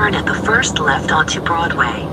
Turn at the first left onto Broadway.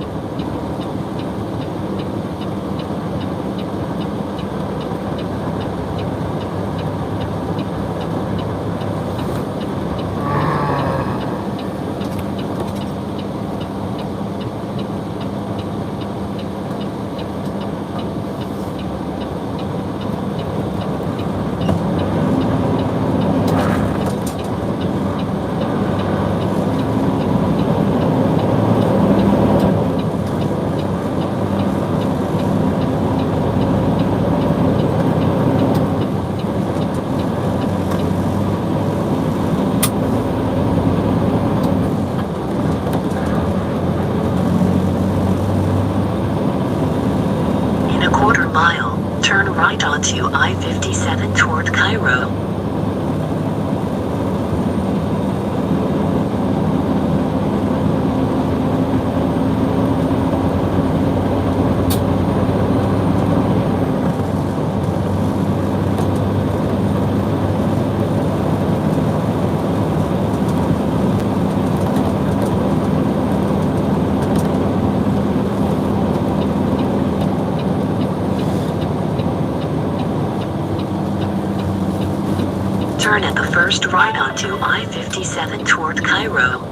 In a quarter mile, turn right onto I-57 toward Cairo. Turn at the first right onto I-57 toward Cairo.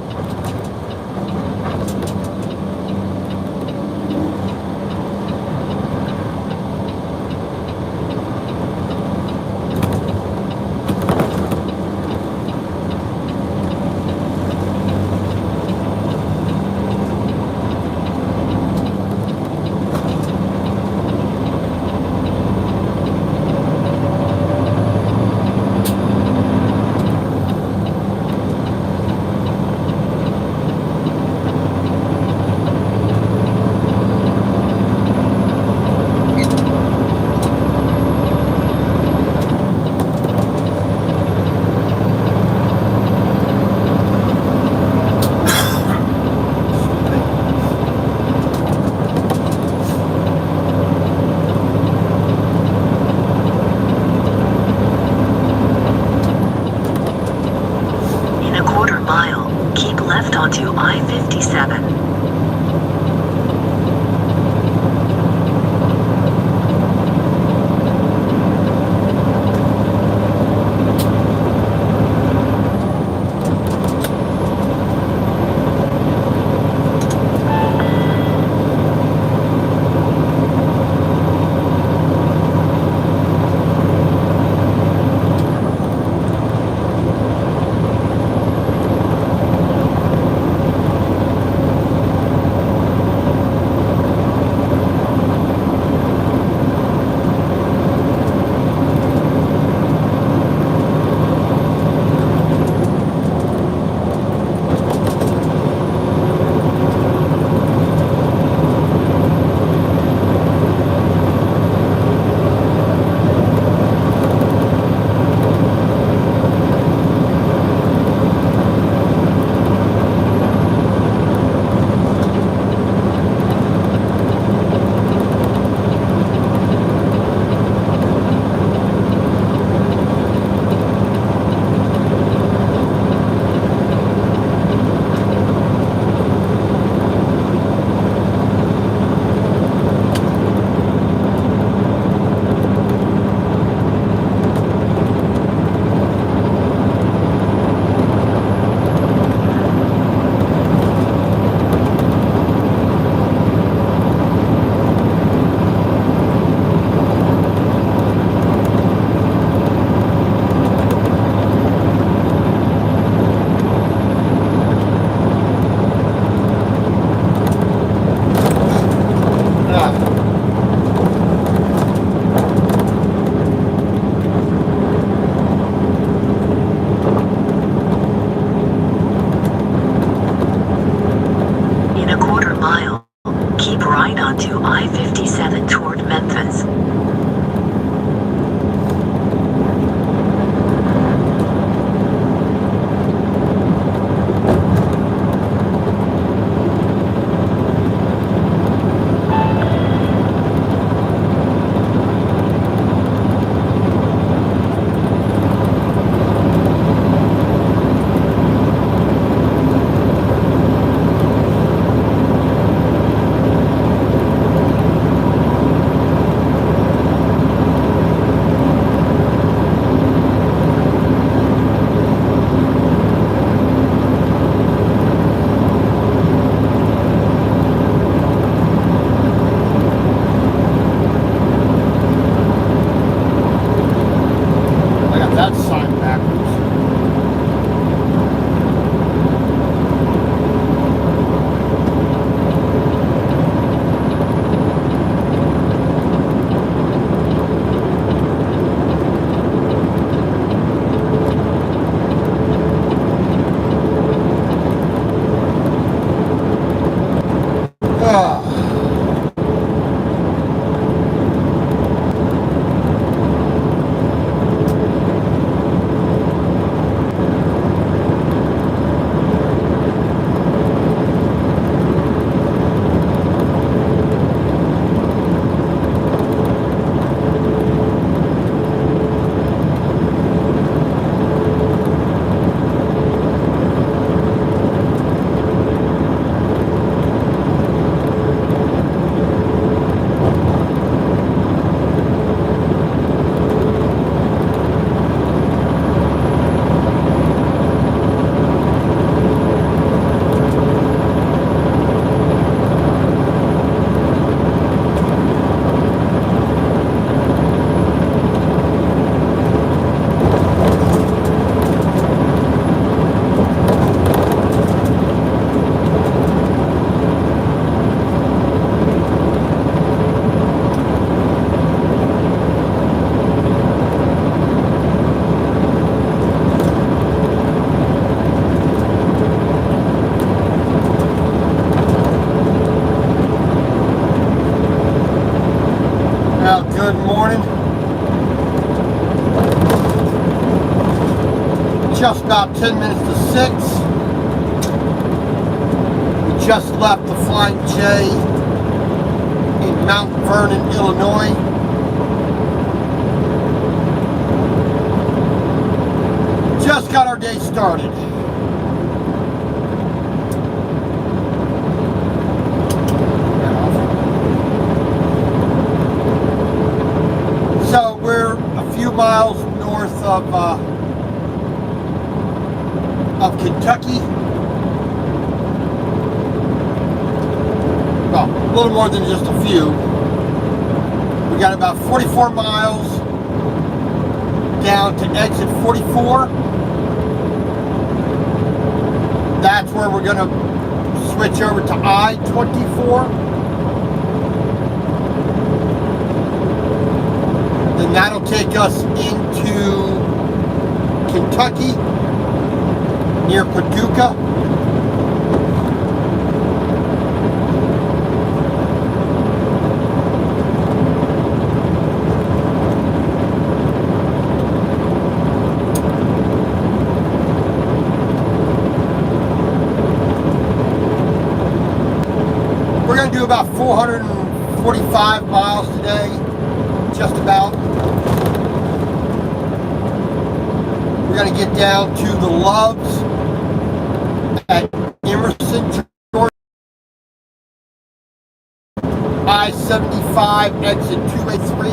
In a quarter mile, keep left onto I-57. In a quarter mile, keep right onto I-57 toward Memphis. Good morning. Just about 10 minutes to 6. We just left the Flying J in Mount Vernon, Illinois. Just got our day started. So we're a few miles north of Kentucky. Well, a little more than just a few. We got about 44 miles down to exit 44. That's where we're going to switch over to I-24. Then that'll take us into Kentucky, near Paducah. We're going to do about 445 miles today, just about. We're going to get down to the Loves at Emerson, Georgia. I-75 exit 283.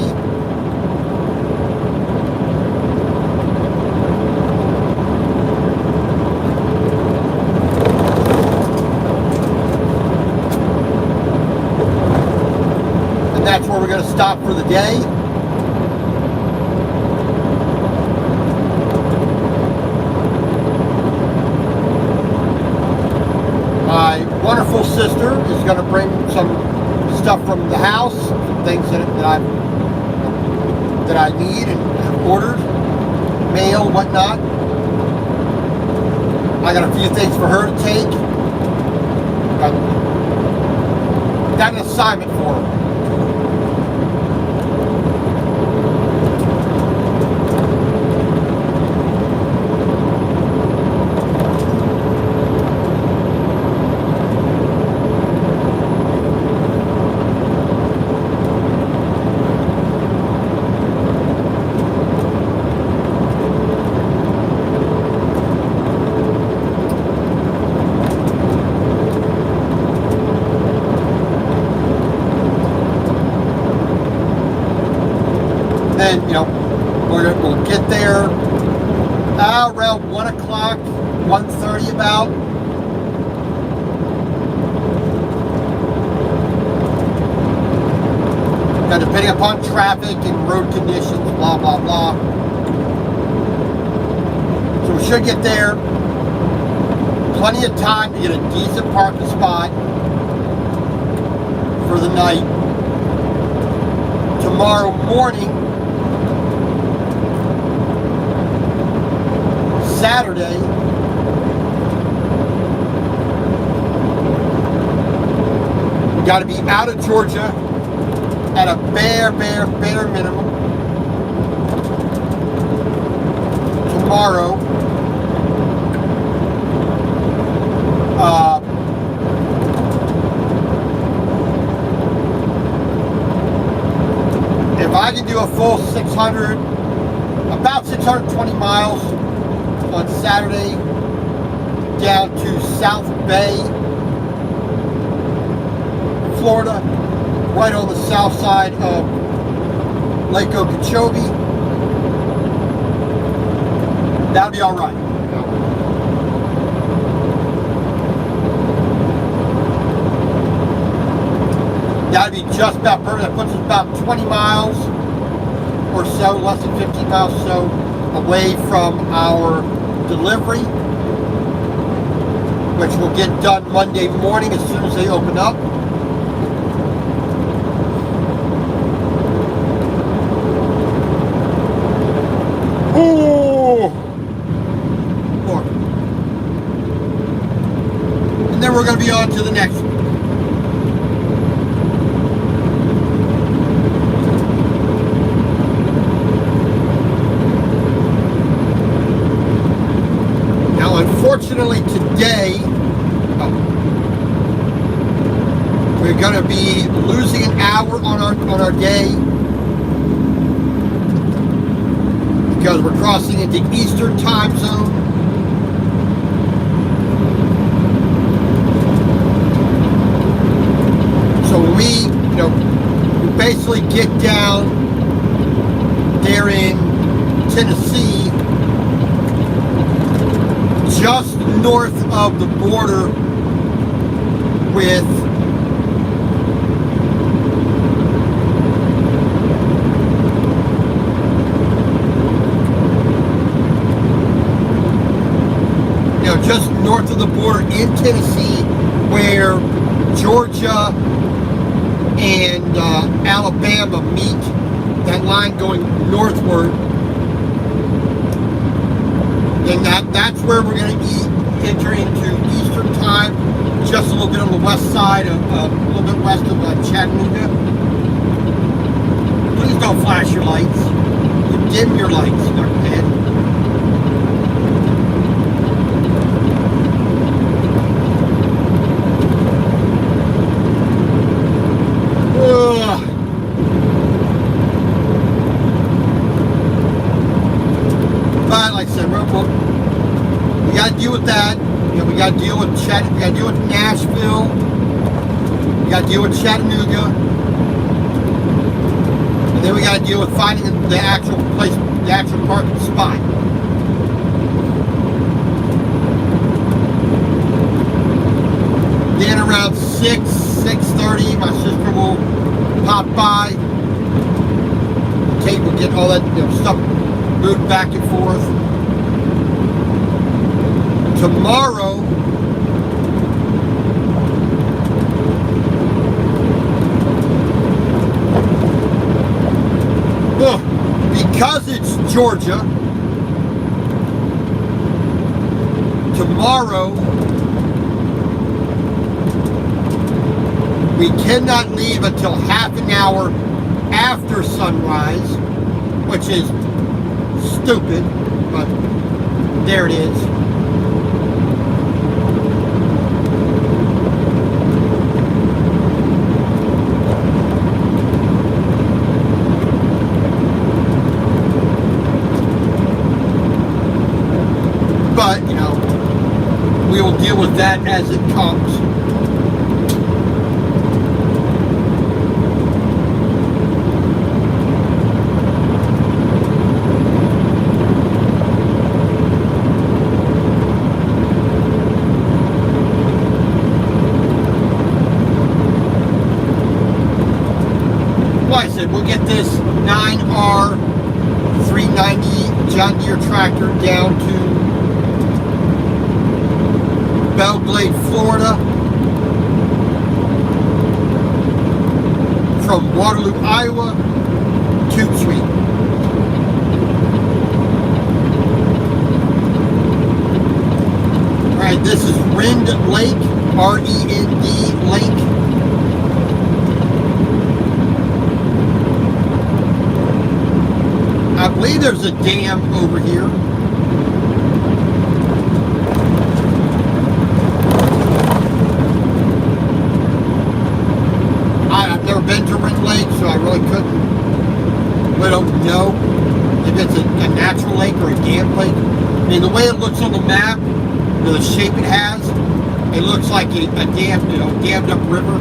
And that's where we're going to stop for the day. My wonderful sister is going to bring some stuff from the house, some things that I need and have ordered, mail, whatnot. I got a few things for her to take. Got an assignment for her. Then, we'll get there around 1 o'clock, 1:30 about. Now, depending upon traffic and road conditions, blah, blah, blah. So we should get there. Plenty of time to get a decent parking spot for the night. Tomorrow morning, Saturday, we got to be out of Georgia at a bare minimum tomorrow. If I can do a full 600, about 620 miles on Saturday down to South Bay, Florida, right on the south side of Lake Okeechobee, that'll be all right. That'd be just about perfect. That puts us about 20 miles or so, less than 15 miles or so away from our delivery, which will get done Monday morning as soon as they open up. Oh, Lord. And then we're going to be on to the next one. be losing an hour on our day because we're crossing into Eastern time zone. So when we basically get down there in Tennessee, just north of the border with just north of the border in Tennessee, where Georgia and Alabama meet, that line going northward. And that's where we're going to enter into Eastern time, just a little bit on the west side, a little bit west of Chattanooga. Please don't flash your lights. You dim your lights, knucklehead. But like I said, we got to deal with that. We got to deal with we got to deal with Nashville. We got to deal with Chattanooga, and then we got to deal with finding the actual place, the actual parking spot. Then around 6:30, my sister will pop by. Kate will get all that stuff moved back and forth. Tomorrow, because it's Georgia, tomorrow we cannot leave until half an hour after sunrise, which is stupid, but there it is. But, we will deal with that as it comes. Like I said, we'll get this 9R 390 John Deere tractor down to Belle Glade, Florida, from Waterloo, Iowa, Tube Sweet. Alright, this is Rend Lake, R-E-N-D Lake. I believe there's a dam over here. I've never been to Rend Lake, so I really don't know if it's a natural lake or a dam lake. I mean, the way it looks on the map, the shape it has, it looks like a dammed up river.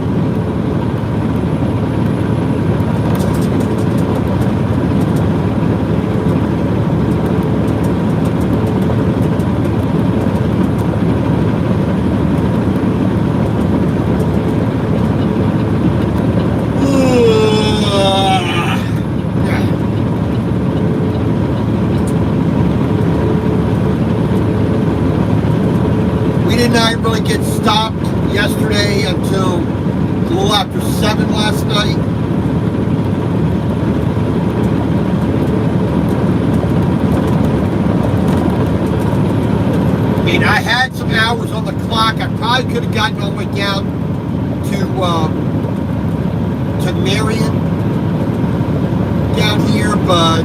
Did not really get stopped yesterday until a little after 7 last night. I mean, I had some hours on the clock. I probably could have gotten all the way down to Marion down here, but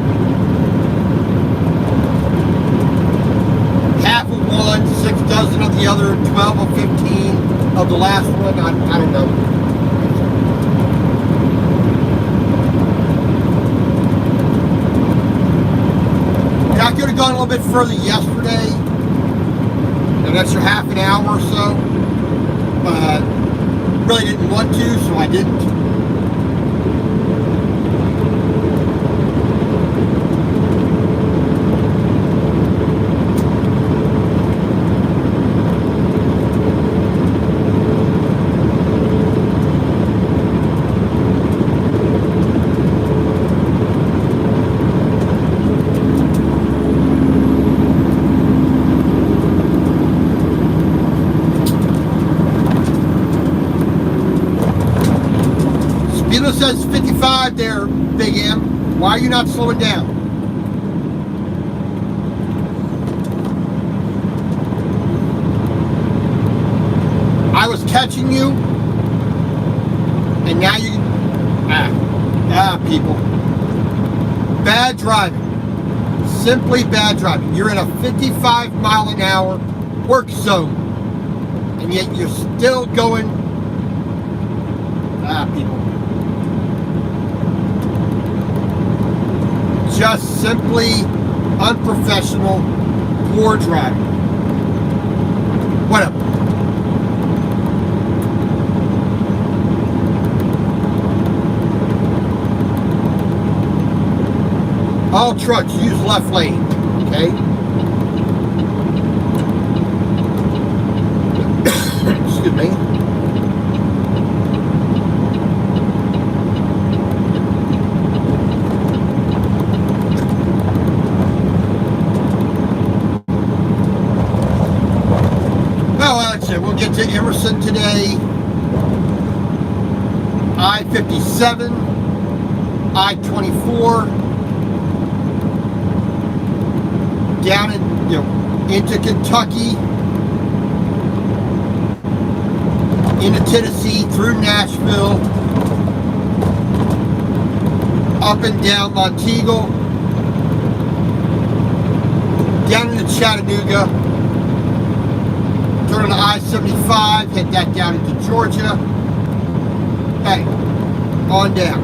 half of one, 6 dozen of the other, 12 or 15 of the last one. I don't know. gone a little bit further yesterday, an extra half an hour or so, but really didn't want to, so I didn't. Speedo says 55 there, Big M. Why are you not slowing down? I was catching you, and now you... people. Bad driving. Simply bad driving. You're in a 55 mile an hour work zone, and yet you're still going... people. Just simply unprofessional, poor driving. Whatever. All trucks use left lane, okay? Excuse me. We'll get to Emerson today. I-57, I-24, down into Kentucky, into Tennessee, through Nashville, up and down Montego, down into Chattanooga. Turn on I-75, head that down into Georgia. Hey, on down.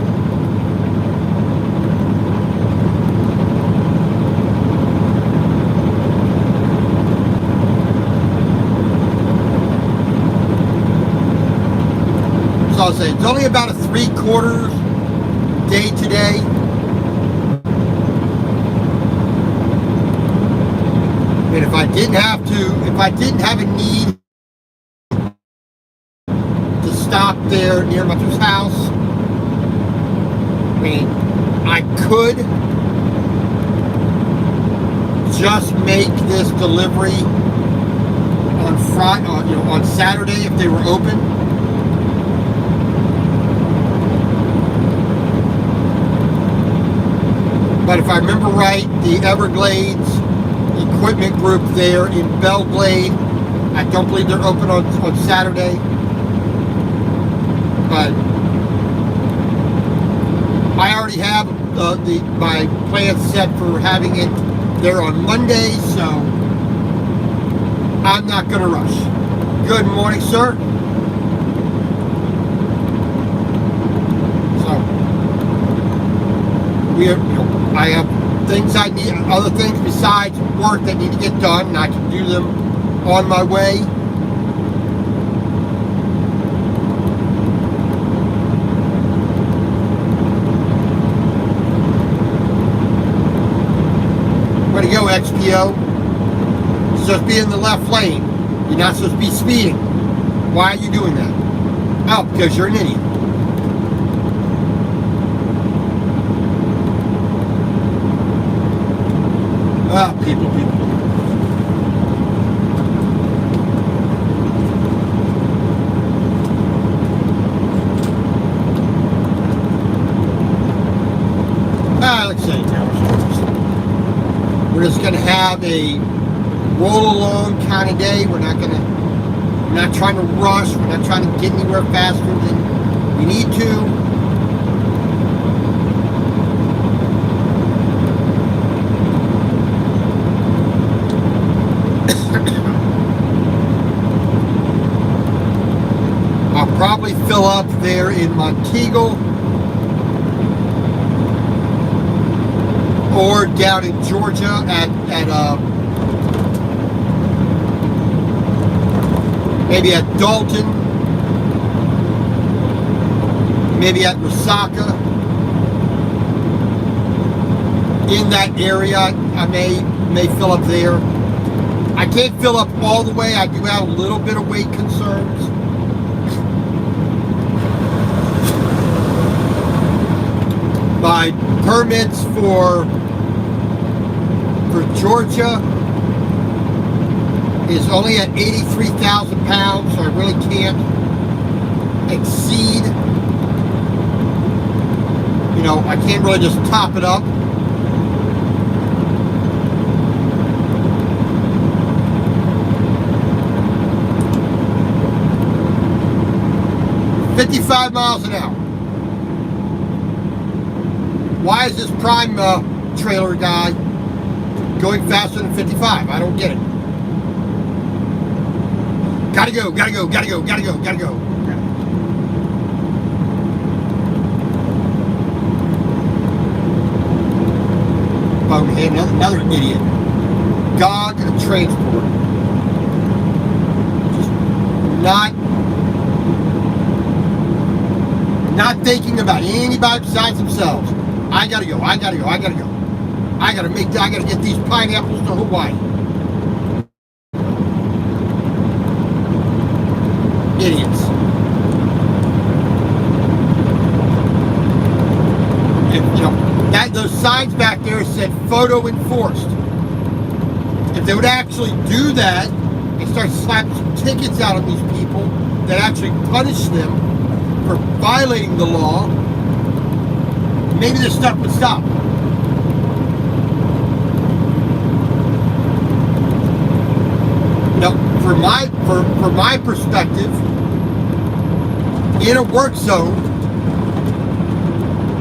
So I'll say it's only about a 3/4 day today. And if I didn't have a need to stop there near my house, I mean, I could just make this delivery on Friday, on Saturday if they were open. But if I remember right, the Everglades Equipment Group there in Belle Glade, I don't believe they're open on Saturday, but I already have my plan set for having it there on Monday, so I'm not going to rush. Good morning, sir. So I have things I need, other things besides work that need to get done, and I can do them on my way. Way to go, XPO. You're supposed to be in the left lane. You're not supposed to be speeding. Why are you doing that? Oh, because you're an idiot. People. Let's say we're just going to have a roll along kind of day. We're not trying to rush. We're not trying to get anywhere faster than we need to. Probably fill up there in Montego. or down in Georgia at maybe at Dalton, maybe at Osaka. In that area, I may fill up there. I can't fill up all the way. I do have a little bit of weight concerns. My permits for Georgia is only at 83,000 pounds, so I really can't exceed. You know, I can't really just top it up. $55 miles an hour. Why is this prime trailer guy going faster than 55? I don't get it. Gotta go, gotta go, gotta go, gotta go, gotta go. Bonehead, another idiot. God transport. Just not thinking about anybody besides themselves. I gotta go, I gotta go, I gotta go. I gotta get these pineapples to Hawaii. Idiots. And, you know, those signs back there said photo enforced. If they would actually do that and start slapping some tickets out on these people that actually punish them for violating the law, maybe this stuff would stop. You know, from my perspective, in a work zone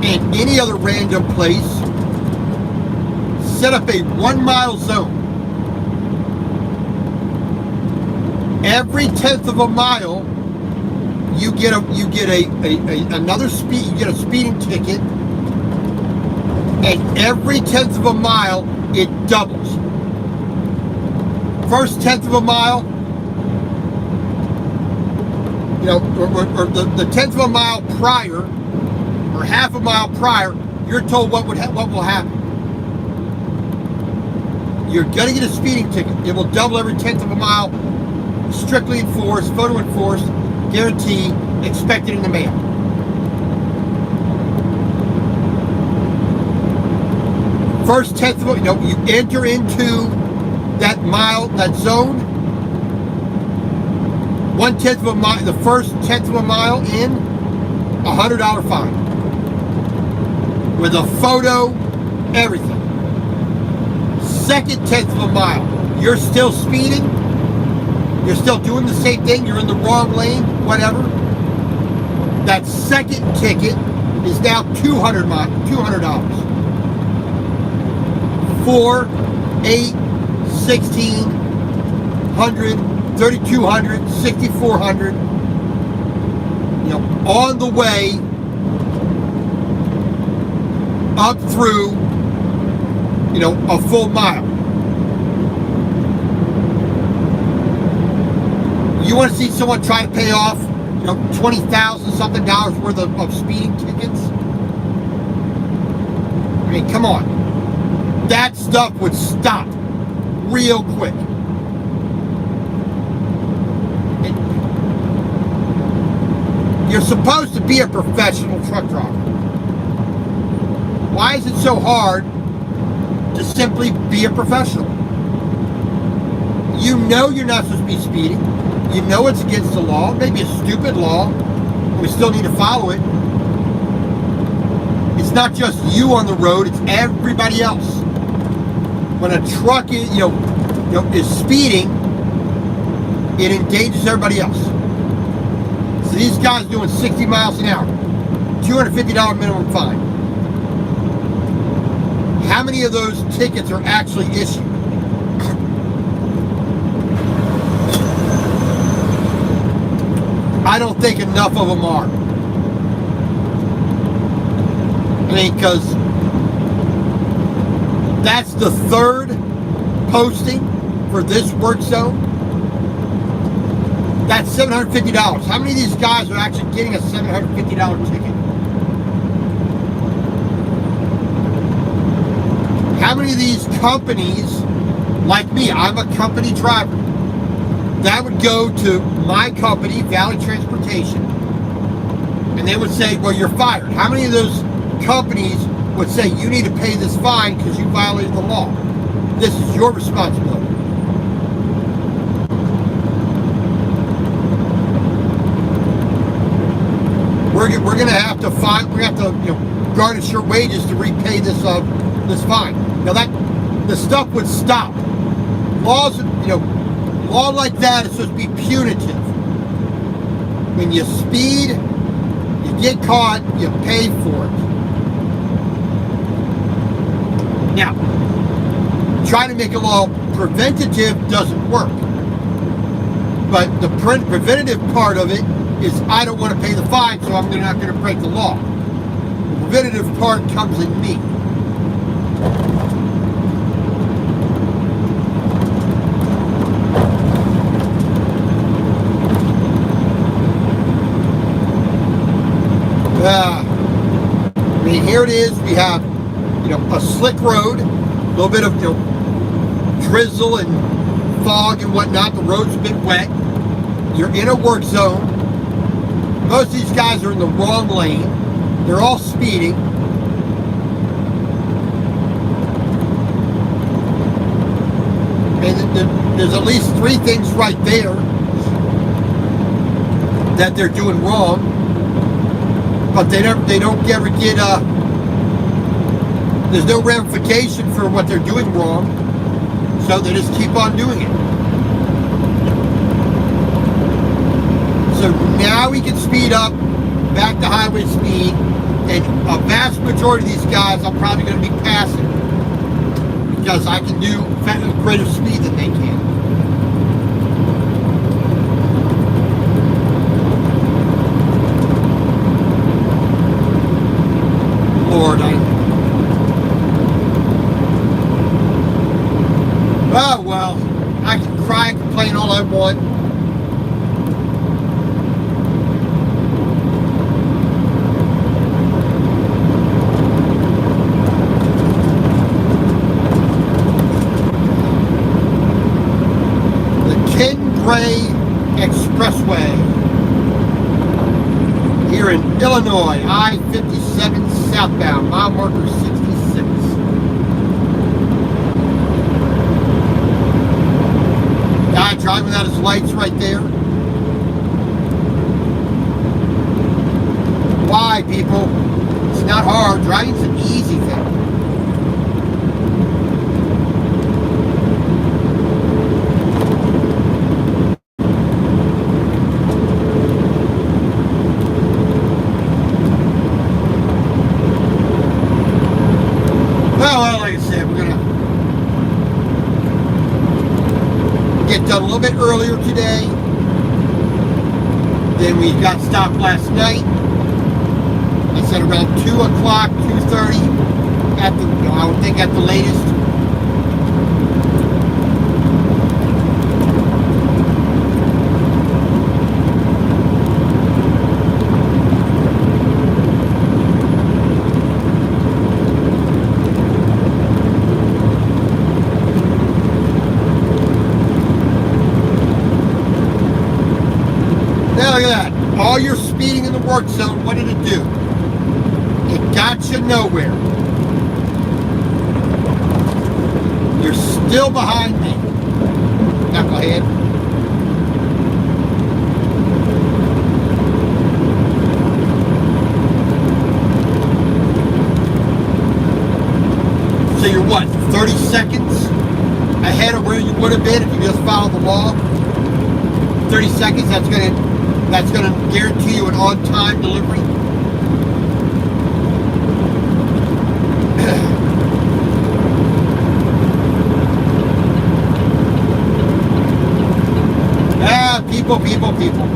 and any other random place, set up a 1 mile zone. Every 1/10 of a mile, you get another speed. You get a speeding ticket, and every 1/10 of a mile, it doubles. First 1/10 of a mile, you know, or the 1/10 of a mile prior, or half a mile prior, you're told what will happen. You're gonna get a speeding ticket. It will double every 1/10 of a mile. Strictly enforced, photo enforced, guarantee, expected in the mail. First 1/10 of a, you know, you enter into that mile, that zone. 1/10 of a mile, the first 1/10 of a mile in, $100 fine. With a photo, everything. Second 1/10 of a mile, you're still speeding, you're still doing the same thing, you're in the wrong lane, whatever. That second ticket is now $200. 4, 8, 1,600, 3,200, 6,400. You know, on the way up through, you know, a full mile. You want to see someone try to pay off, you know, $20,000 something worth of speeding tickets? I mean, come on. That stuff would stop real quick. You're supposed to be a professional truck driver. Why is it so hard to simply be a professional? You know you're not supposed to be speeding. You know it's against the law. Maybe a stupid law. We still need to follow it. It's not just you on the road. It's everybody else. When a truck is, is speeding, it endangers everybody else. So these guys doing 60 miles an hour, $250 minimum fine. How many of those tickets are actually issued? I don't think enough of them are. I mean, because That's the third posting for this work zone. That's $750. How many of these guys are actually getting a $750 ticket? How many of these companies, like me, I'm a company driver, that would go to my company, Valley Transportation, and they would say, well, you're fired. How many of those companies would say, you need to pay this fine because you violated the law? This is your responsibility. We're going to have to garnish your wages to repay this fine. Now the stuff would stop. Laws, law like that is supposed to be punitive. When you speed, you get caught, you pay for it. Now, trying to make a law preventative doesn't work. But the preventative part of it is I don't want to pay the fine, so I'm not going to break the law. The preventative part comes in me. I mean, here it is. We have, a slick road, a little bit of, drizzle and fog and whatnot. The road's a bit wet. You're in a work zone. Most of these guys are in the wrong lane. They're all speeding. And there's at least 3 things right there that they're doing wrong. But they don't ever get there's no ramification for what they're doing wrong, so they just keep on doing it. So now we can speed up back to highway speed, and a vast majority of these guys I'm probably going to be passing because I can do greater speed than they can. Lord, oh well, I can cry and complain all I want. The Ken Gray Expressway here in Illinois, I-57 southbound, mile marker 66. Guy driving without his lights right there. Why, people? It's not hard. Driving's an easy thing. Well, like I said, we're going to get done a little bit earlier today than we got stopped last night. I said around 2 o'clock, 2:30 at the, I would think at the latest. Now look at that. All your speeding in the work zone, what did it do? It got you nowhere. You're still behind me, knucklehead. So you're what, 30 seconds ahead of where you would have been if you just followed the law? 30 seconds, that's gonna guarantee you an on-time delivery. People.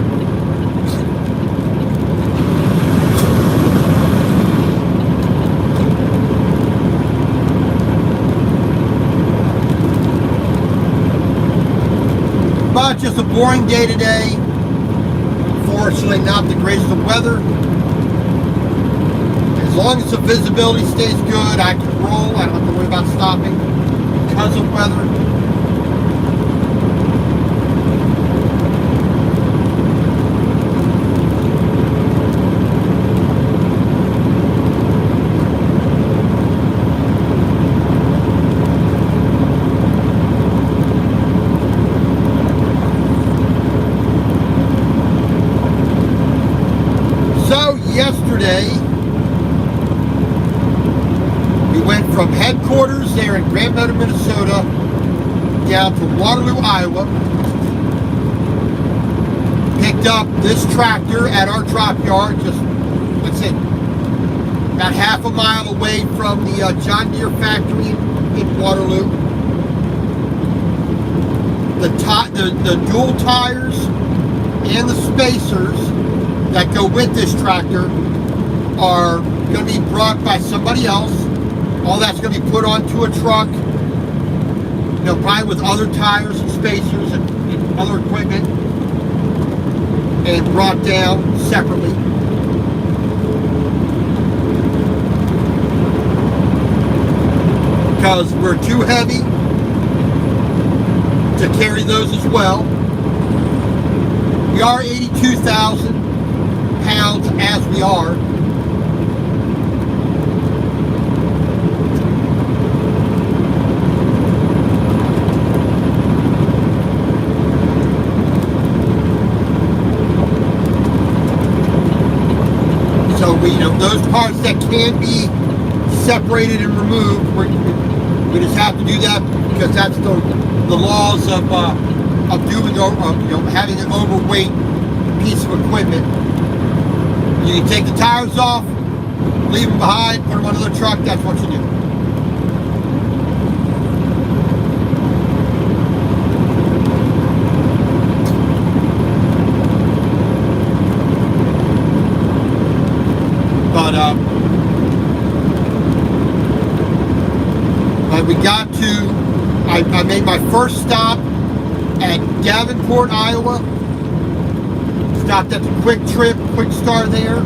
just a boring day today. Fortunately, not the greatest of weather. As long as the visibility stays good, I can roll. I don't have to worry about stopping because of weather. So yesterday, we went from headquarters there in Grand Meadow, Minnesota, down to Waterloo, Iowa. Picked up this tractor at our drop yard, just, what's it, about half a mile away from the John Deere factory in Waterloo. The dual tires and the spacers that go with this tractor are going to be brought by somebody else. All that's going to be put onto a truck, you know, probably with other tires and spacers and other equipment, and brought down separately. Because we're too heavy to carry those as well. We are 82,000 pounds as we are. So we, you know, those parts that can be separated and removed, we just have to do that because that's the laws of doing, you know, having an overweight piece of equipment. You can take the tires off, leave them behind, put them on another truck. That's what you do. But we got to, I made my first stop at Davenport, Iowa. Stopped at the Quick Trip, Quick Star there.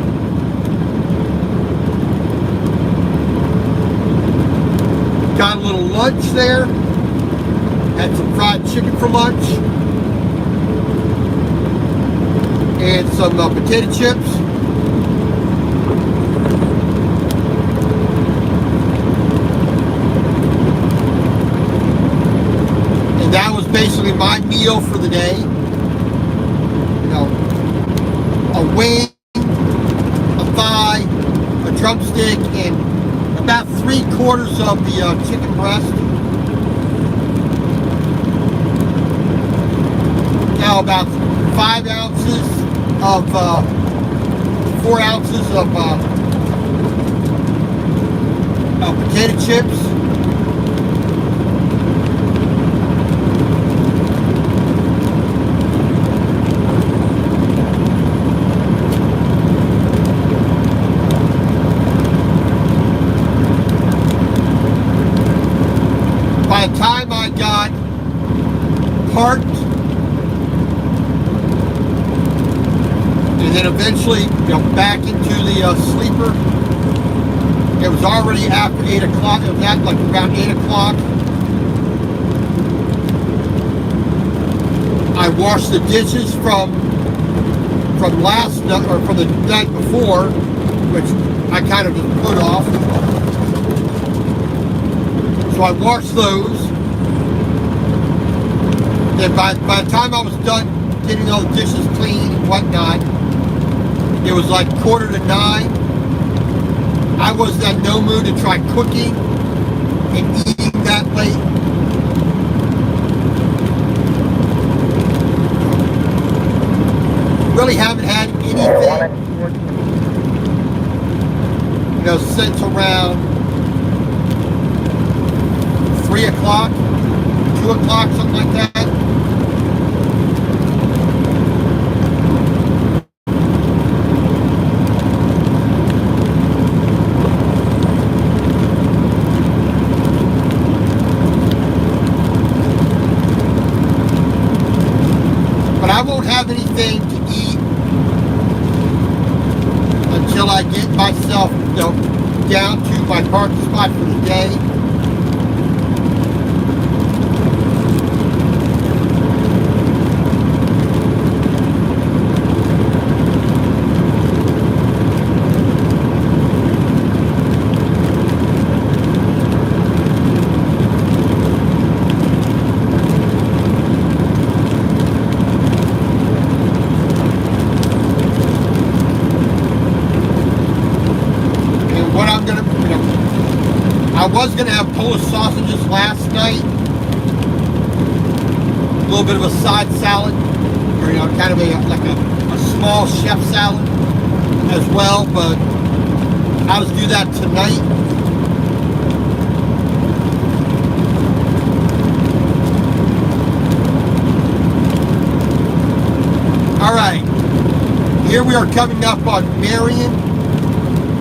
Got a little lunch there. Had some fried chicken for lunch. And some potato chips. And that was basically my meal for the day. You know, a wing, a thigh, a drumstick, and about 3/4 of the chicken breast. Now about 5 ounces of, 4 ounces of potato chips. By the time I got parked, and then eventually, you know, back into the sleeper, it was already after 8 o'clock. It was at like around 8 o'clock. I washed the dishes from last night, or from the night before, which I kind of just put off. So I washed those. Then by the time I was done getting all the dishes clean and whatnot, it was like 8:45. I was in no mood to try cooking and eating that late. Really haven't had anything, you know, since around 3 o'clock, 2 o'clock, something like that. have anything to eat until I get myself, down to my parking spot for the day. I was going to have Polish sausages last night. A little bit of a side salad, or kind of like a small chef salad as well, but I'll just do that tonight. All right, here we are coming up on Marion,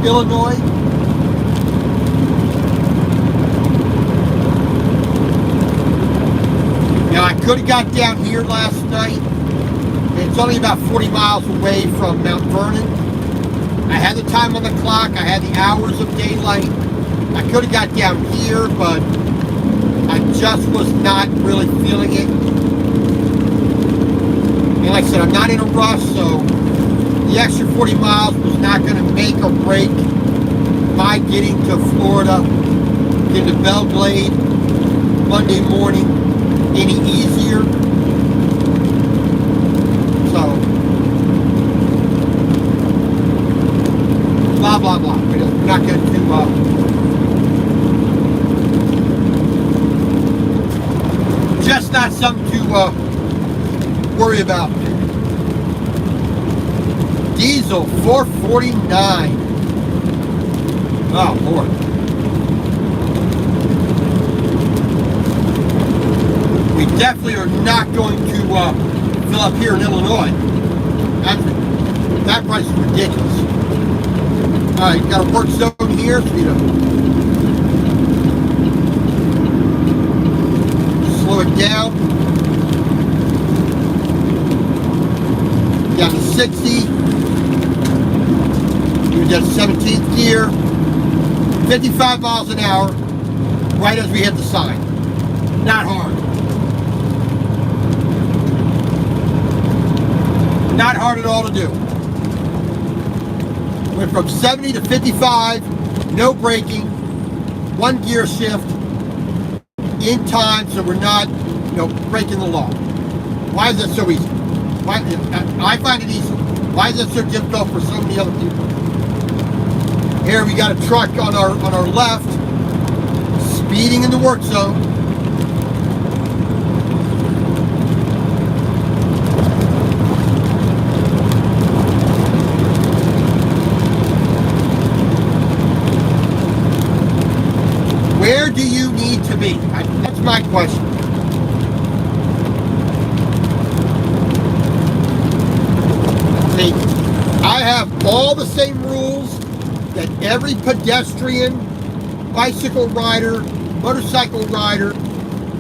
Illinois. Now, I could have got down here last night. It's only about 40 miles away from Mount Vernon. I had the time on the clock. I had the hours of daylight. I could have got down here, but I just was not really feeling it. And like I said, I'm not in a rush, so the extra 40 miles was not going to make or break my getting to Florida, into Belle Glade Monday morning any easier. So, blah, blah, blah. We're not going to just not something to worry about. Diesel $4.49. Oh, Lord. We definitely are not going to fill up here in Illinois. That price is ridiculous. All right, got a work zone here, so slow it down. Down to 60. We got 17th gear. 55 miles an hour, right as we hit the sign. Not hard. Not hard at all to do. Went from 70 to 55, no braking, one gear shift, in time, so we're not, breaking the law. Why is that so easy? Why, I find it easy. Why is that so difficult for so many other people? Here we got a truck on our left, speeding in the work zone. Where do you need to be? That's my question. See, I have all the same rules that every pedestrian, bicycle rider, motorcycle rider,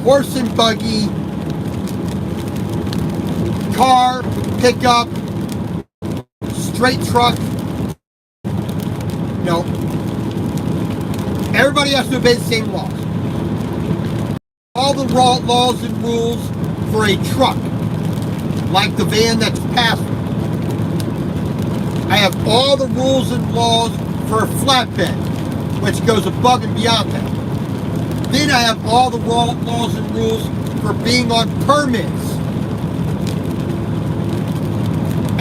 horse and buggy, car, pickup, straight truck, everybody has to obey the same laws. All the laws and rules for a truck, like the van that's passed. I have all the rules and laws for a flatbed, which goes above and beyond that. Then I have all the laws and rules for being on permits.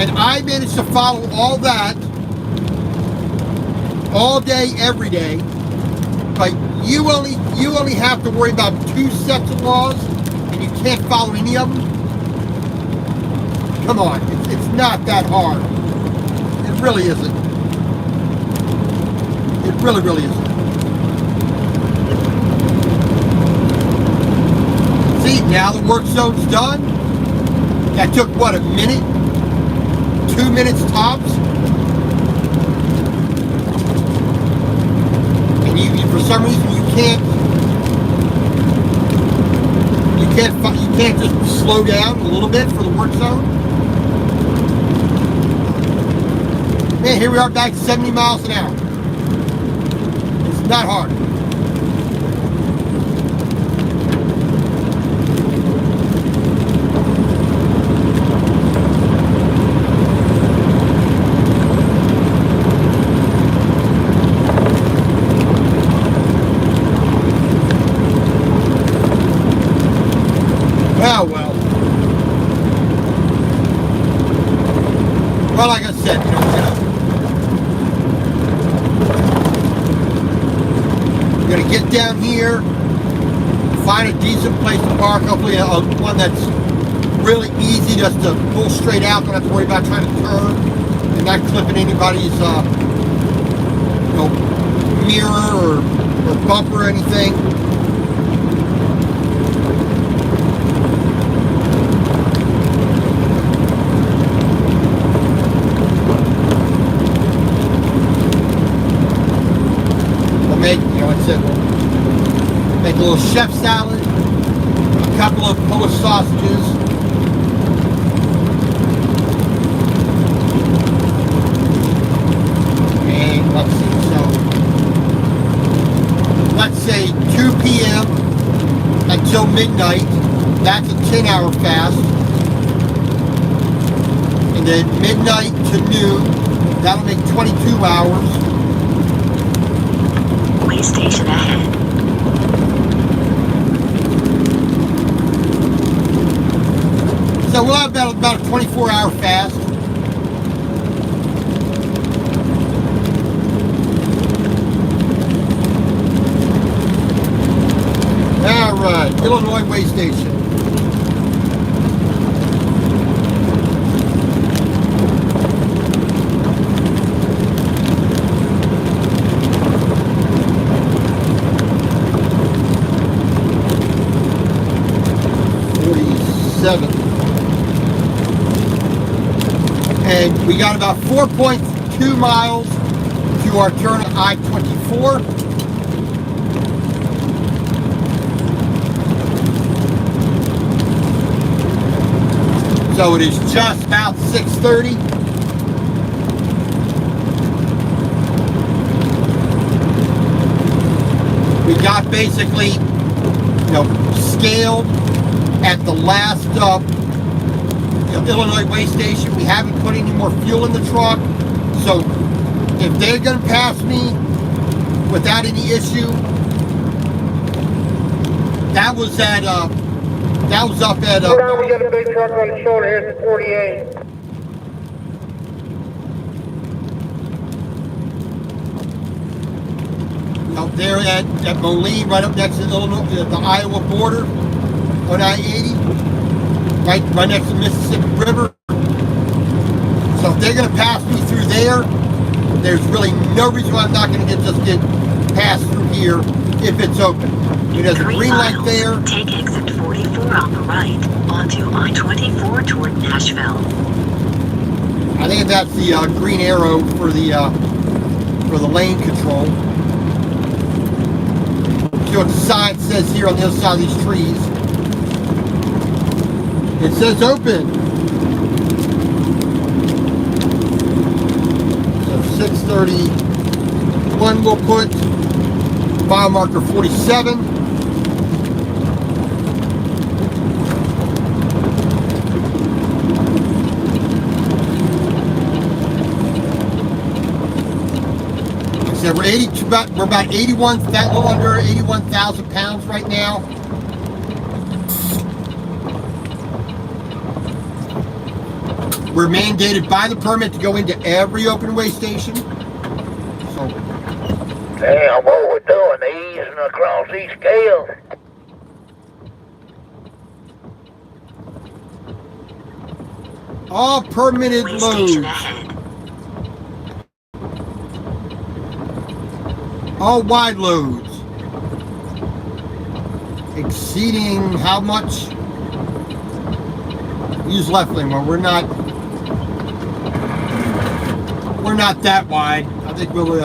And I managed to follow all that all day, every day. But you only have to worry about 2 sets of laws, and you can't follow any of them. Come on, it's not that hard. It really isn't. It really, really isn't. See, now the work zone's done. That took, what, a minute? 2 minutes tops? And you for some reason, you can't just slow down a little bit for the work zone? Man, here we are back to 70 miles an hour. It's not hard. Well, like I said, you're gonna get down here, find a decent place to park, hopefully one that's really easy just to pull straight out, don't have to worry about trying to turn and not clipping anybody's mirror or bumper or anything. Make a little chef salad, a couple of Polish sausages, and let's see, so let's say 2 p.m. until midnight, that's a 10-hour fast, and then midnight to noon, that'll make 22 hours. Way station ahead. So we'll have about a 24-hour fast. All right, Illinois Way Station. And we got about 4.2 miles to our turn at I-24. So it is just about 6:30. We got basically, scaled at the last Illinois Way Station. We haven't put any more fuel in the truck, so if they're going to pass me without any issue, that was at that was up at now we got a big truck on the shoulder here at 48. out there at Moline, right up next to the Iowa border on I-80. Right next to the Mississippi River. So if they're going to pass me through there, there's really no reason why I'm not going to just get passed through here if it's open. There's a green light there. Take exit 44 on the right onto I-24 toward Nashville. I think that's the green arrow for the lane control. See what the sign says here on the other side of these trees. It says open. So 6:31 we'll put mile marker 47. So we're about 81, that little under 81,000 pounds right now. We're mandated by the permit to go into every open way station. So, Damn, what we're doing, easing across these scales. all permitted Way loads, station ahead. all wide loads, exceeding how much? Use left lane. Well, we're not that wide. I think we'll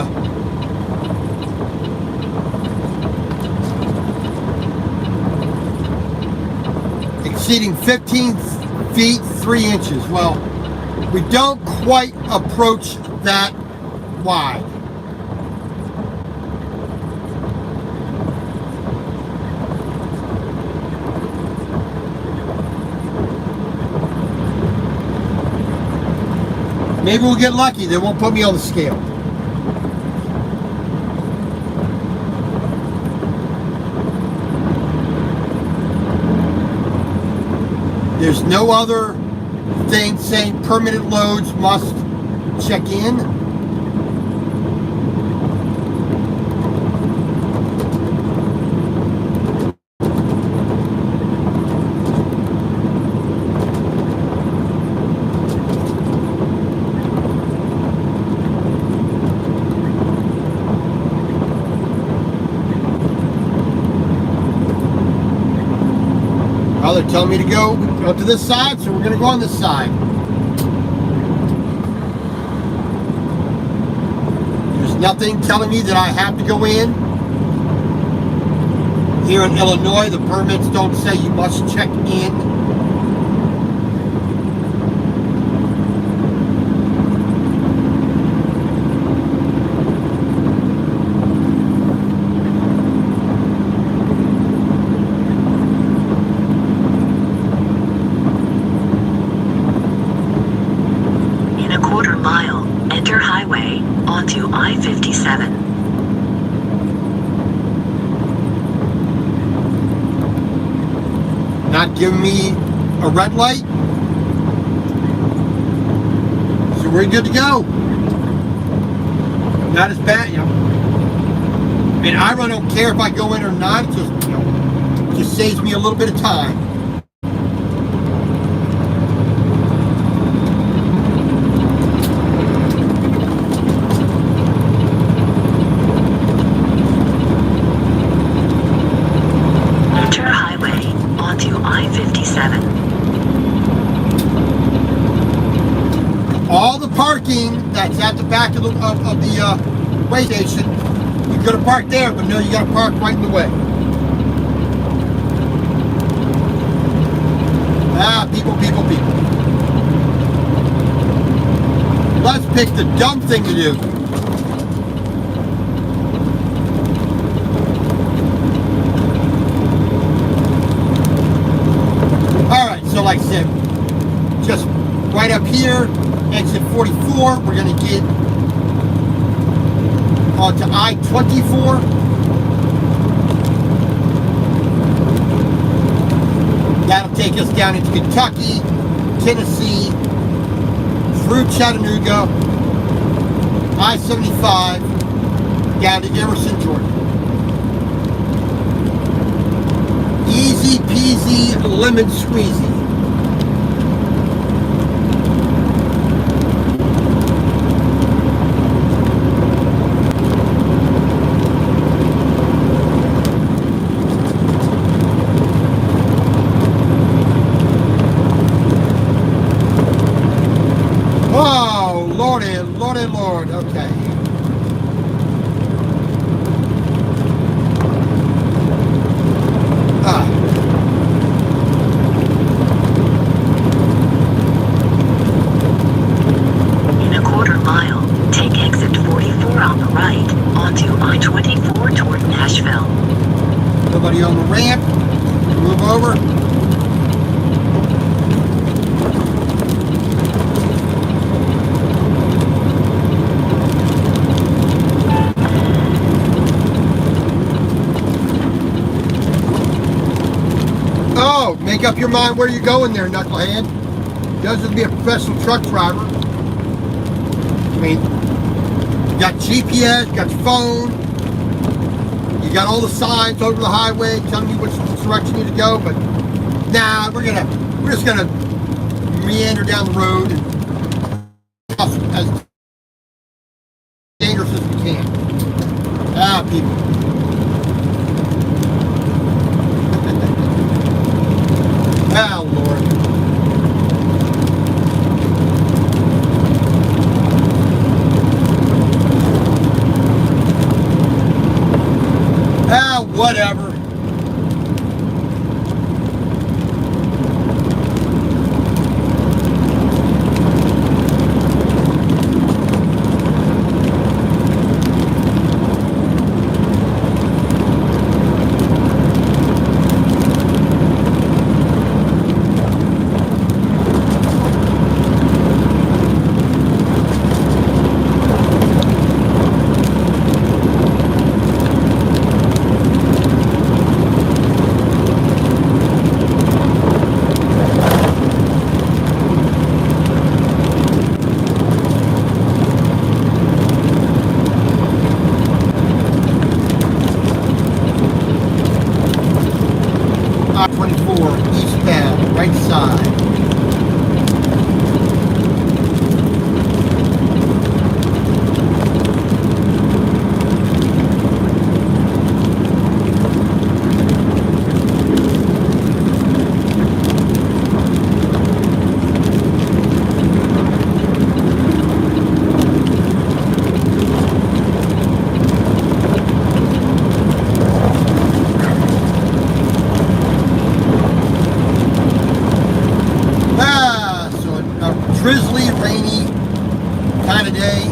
exceeding 15 feet 3 inches. Well, we don't quite approach that wide. Maybe we'll get lucky. They won't put me on the scale. There's no other thing saying permanent loads must check in. Well, they're telling me to go up to this side, so we're going to go on this side. There's nothing telling me that I have to go in. Here in Illinois, the permits don't say you must check in. Onto I-57. Not giving me a red light. So we're good to go. Not as bad, you know. I mean, I really don't care if I go in or not. It just, you know, just saves me a little bit of time. All the parking that's at the back of the way station, you're going to park there, but no, you got to park right in the way. Ah, people. Let's pick the dumb thing to do. Alright, so like I said, just right up here, exit 44, we're going to get onto I-24. That'll take us down into Kentucky, Tennessee, through Chattanooga, I-75, down to Emerson, Georgia. Easy peasy, lemon squeezy. Oh, Lordy, Lord, okay. In a quarter mile, take exit 44 on the right, onto I-24 toward Nashville. Nobody on the ramp. Move over. Oh, make up your mind where you're going there, knucklehead. Doesn't be a professional truck driver. I mean, you got GPS, you got your phone, you got all the signs over the highway telling you which direction you need to go, but nah, we're just gonna meander down the road and as dangerous as we can. Ah, people. Oh, Lord. Ah, whatever. right side. So a drizzly, rainy kind of day.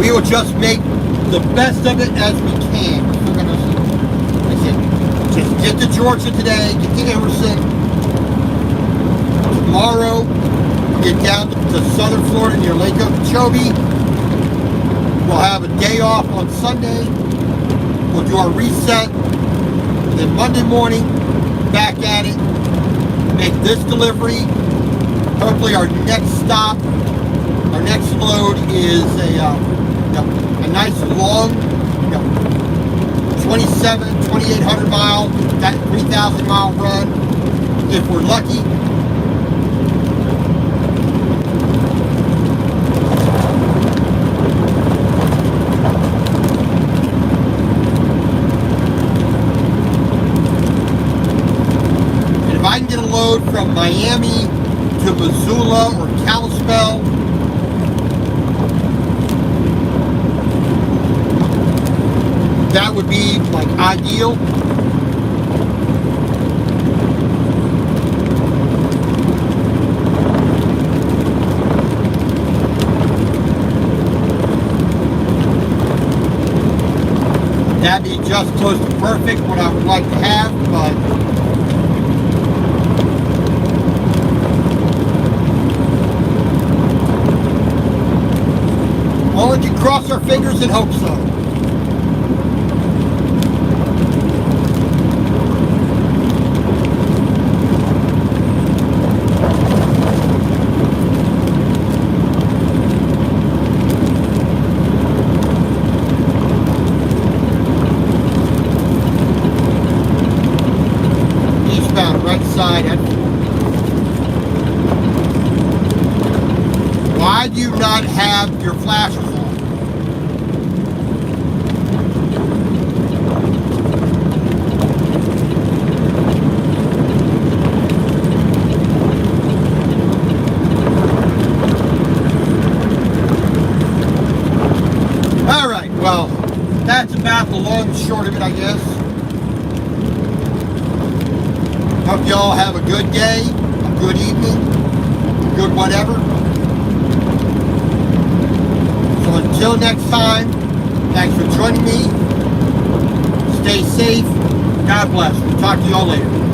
We will just make the best of it as we can. We're gonna, like I said, just get to Georgia today, get to Emerson. Tomorrow, get down to southern Florida near Lake Okeechobee. We'll have a day off on Sunday. We'll do our reset. Then Monday morning, back at it. Make this delivery. Hopefully our next stop, our next load is a nice long, 2,800 mile, that 3,000 mile run, if we're lucky. And if I can get a load from Miami to Missoula or Kalispell, that would be like ideal. That'd be just close to perfect, what I would like to have, but well, we can cross our fingers and hope so. Right side. Why do you not have your flashers on? All right, well, that's about the long and short of it, I guess. Hope y'all have a good day, a good evening, a good whatever. So until next time, thanks for joining me. Stay safe. God bless. We'll talk to y'all later.